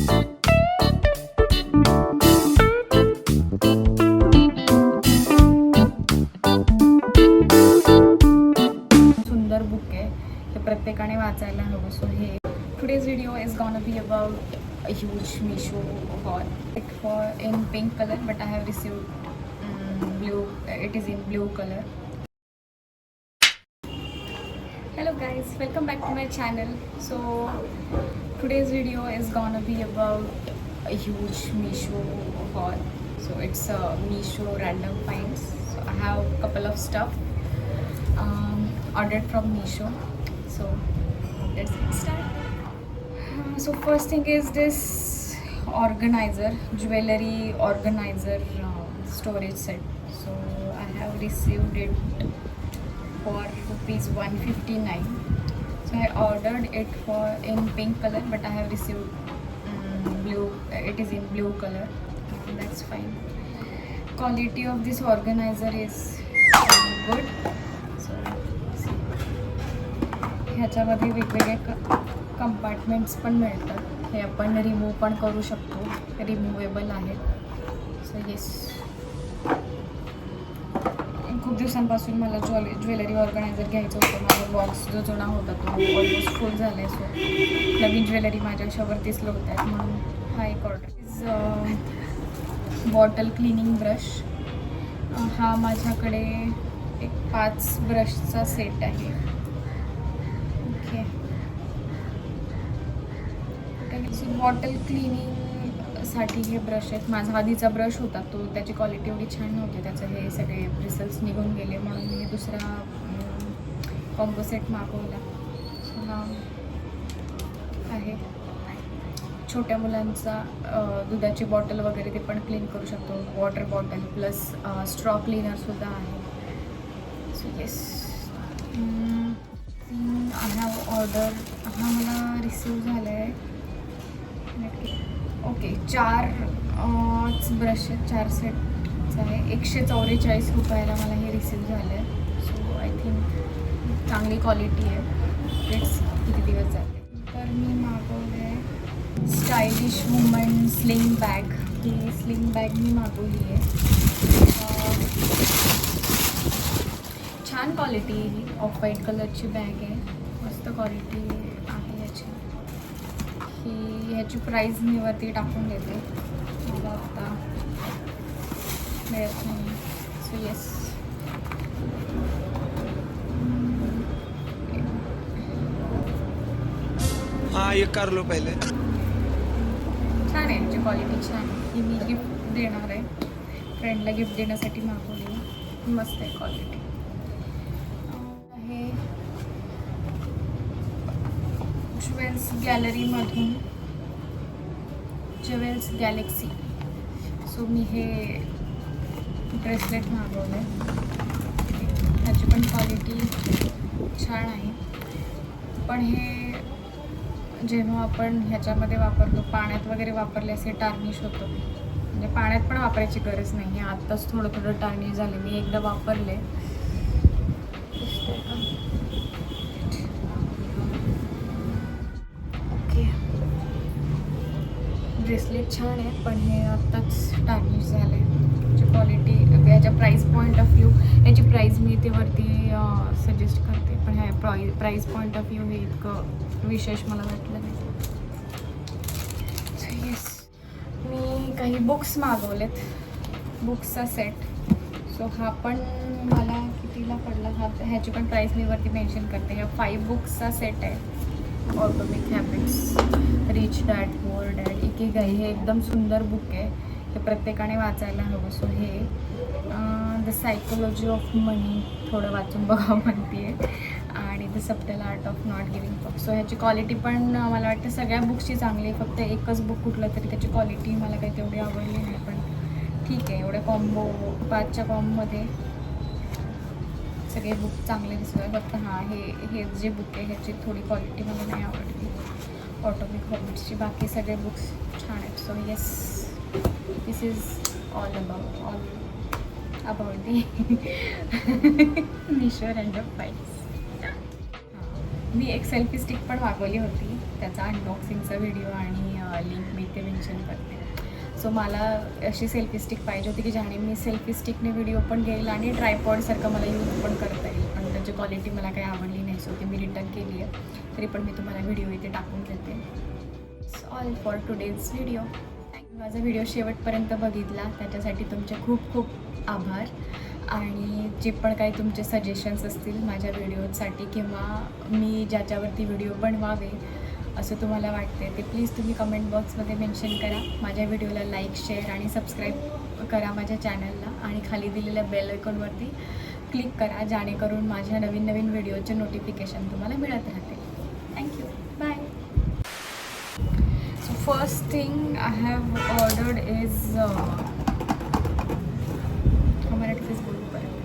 सुंदर बुक आहे, हे प्रत्येकाने वाचायला हवं. सो हे today's video is gonna be about a huge Meesho haul. It for in pink color, but I have received blue. It is in blue color. Hello guys, welcome back to my channel. So today's video is gonna be about a huge Meesho haul. So it's a Meesho random finds. So I have a couple of stuff ordered from Meesho. So let's get started. So first thing is this organizer, jewelry organizer storage set. So I have received it for rupees 159. So I ordered it for in pink color, but I have received blue. It is in blue color. That's fine. Quality of this organizer is good. So ह्याच्यामध्ये वेगवेगळे compartments पण मिळतात. हे आपण remove पण करू शकतो, removable आहेत. सो येस, खूप दिवसांपासून मला ज्वेलरी ऑर्गनायझर घ्यायचं होतं. माझा बॉक्स जो जुना होता तो ऑलमोस्ट फुल झाला आहे. सो नवीन ज्वेलरी माझ्या अशावरतीच लोट आहेत, म्हणून हा एक order. Is bottle cleaning brush. हा माझ्याकडे एक 5 ब्रशचा सेट आहे. बॉटल क्लिनिंगसाठी हे ब्रश आहेत. माझा आधीचा ब्रश होता तो, त्याची क्वालिटी एवढी छान नव्हती, त्याचं हे सगळे ब्रिसल्स निघून गेले, म्हणून मी दुसरा कॉम्बो सेट मागवला. हा आहे. छोट्या मुलांचा दुधाची बॉटल वगैरे ते पण क्लीन करू शकतो. वॉटर बॉटल प्लस स्ट्रॉ क्लीनरसुद्धा आहे. So yes, I have order. हा मला रिसीव झाला आहे. ओके, 4 ब्रश आहेत, 4 सेटचं आहे. 144 रुपयाला मला हे रिसीव झालं आहे. सो आय थिंक चांगली क्वालिटी आहे. इट्स किती दिवस जाते. तर मी मागवले आहे स्टायलिश वुमन स्लिंग बॅग. ही स्लिंग बॅग मी मागवली आहे. छान क्वालिटी आहे. ही ऑफ व्हाईट कलरची बॅग आहे. मस्त क्वालिटी आहे याची. ह्याची प्राईज मी वरती टाकून देते, मला आता मिळत नाही. सो येस, हाँ ये कर लो पहले. छान आहे, याची क्वालिटी छान आहे. ही मी गिफ्ट देणार आहे, फ्रेंडला गिफ्ट देण्यासाठी मागवली. मस्त आहे क्वालिटी. आहे ज्वेल्स गॅलरीमधून, ज्वेल्स गॅलेक्सी. सो मी हे ब्रेसलेट मागवलं आहे. ह्याची पण क्वालिटी छान आहे, पण हे जेव्हा आपण ह्याच्यामध्ये वापरतो, पाण्यात वगैरे वापरले असे टार्निश होतं. म्हणजे पाण्यात पण वापरायची गरज नाही आहे. आत्ताच थोडं टार्निश झाले. मी एकदा वापरले. ब्रेसलेट छान आहे, पण हे आत्ताच टार्निश झालं आहे. याची क्वालिटी, याच्या प्राईस पॉईंट ऑफ व्ह्यू, याची प्राईस मी ते वरती सजेस्ट करते, पण ह्या प्राईस पॉईंट ऑफ व्ह्यू हे इतकं विशेष मला वाटलं नाही. सो येस, मी काही बुक्स मागवलेत, बुक्सचा सेट. सो हा पण मला कितीला पडला, ह्याची पण प्राईस मी वरती मेन्शन करते. ह्या 5 बुक्सचा सेट आहे. Atomic habits, rich dad poor dad, Ikigai. हे एकदम सुंदर बुक आहे, हे प्रत्येकाने वाचायला हवं. सो हे द सायकोलॉजी ऑफ मनी थोडं वाचून बघावं म्हणते आहे, आणि the subtle art of not giving up. So ह्याची क्वालिटी पण मला वाटतं सगळ्या बुक्सची चांगली आहे. फक्त एकच बुक कुठलं तरी त्याची क्वालिटी मला काही तेवढी आवडली नाही, पण ठीक आहे. एवढ्या कॉम्बो 5च्या कॉम्बोमध्ये सगळे बुक चांगले दिसतात. फक्त हां, हे जे बुक आहे ह्याची थोडी क्वालिटी मला नाही आवडली, ऑटोमिक हॅबिट्सची. बाकी सगळे बुक्स छान आहेत. So yes, this is all about the Meesho random finds. मी एक सेल्फी स्टिक पण मागवली होती, त्याचा अनबॉक्सिंगचा व्हिडिओ आणि लिंक मी ते मेन्शन करते. सो मला अशी सेल्फी स्टिक पाहिजे होती की ज्याने मी सेल्फी स्टिकने व्हिडिओ पण घेईल आणि ट्रायपॉडसारखं मला यूज पण करता येईल. पण त्याची क्वालिटी मला काही आवडली नाही, सो ती मी रिटर्न केली आहे. तरी पण मी तुम्हाला व्हिडिओ इथे टाकून देते. All for today's video. माझा व्हिडिओ शेवटपर्यंत बघितला त्याच्यासाठी तुमचे खूप खूप आभार. आणि जे पण काही तुमचे सजेशन्स असतील माझ्या व्हिडिओसाठी किंवा मी ज्याच्यावरती व्हिडिओ बनवावे असं तुम्हाला वाटते ते प्लीज तुम्ही कमेंट बॉक्समध्ये मेन्शन करा. माझ्या व्हिडिओला लाईक, शेअर आणि सबस्क्राईब करा माझ्या चॅनलला. आणि खाली दिलेल्या बेल आयकॉनवरती क्लिक करा जेणेकरून माझ्या नवीन नवीन व्हिडिओचे नोटिफिकेशन तुम्हाला मिळत राहते. Thank you. Bye. So first thing I have ordered is मराठीच बोलू परत.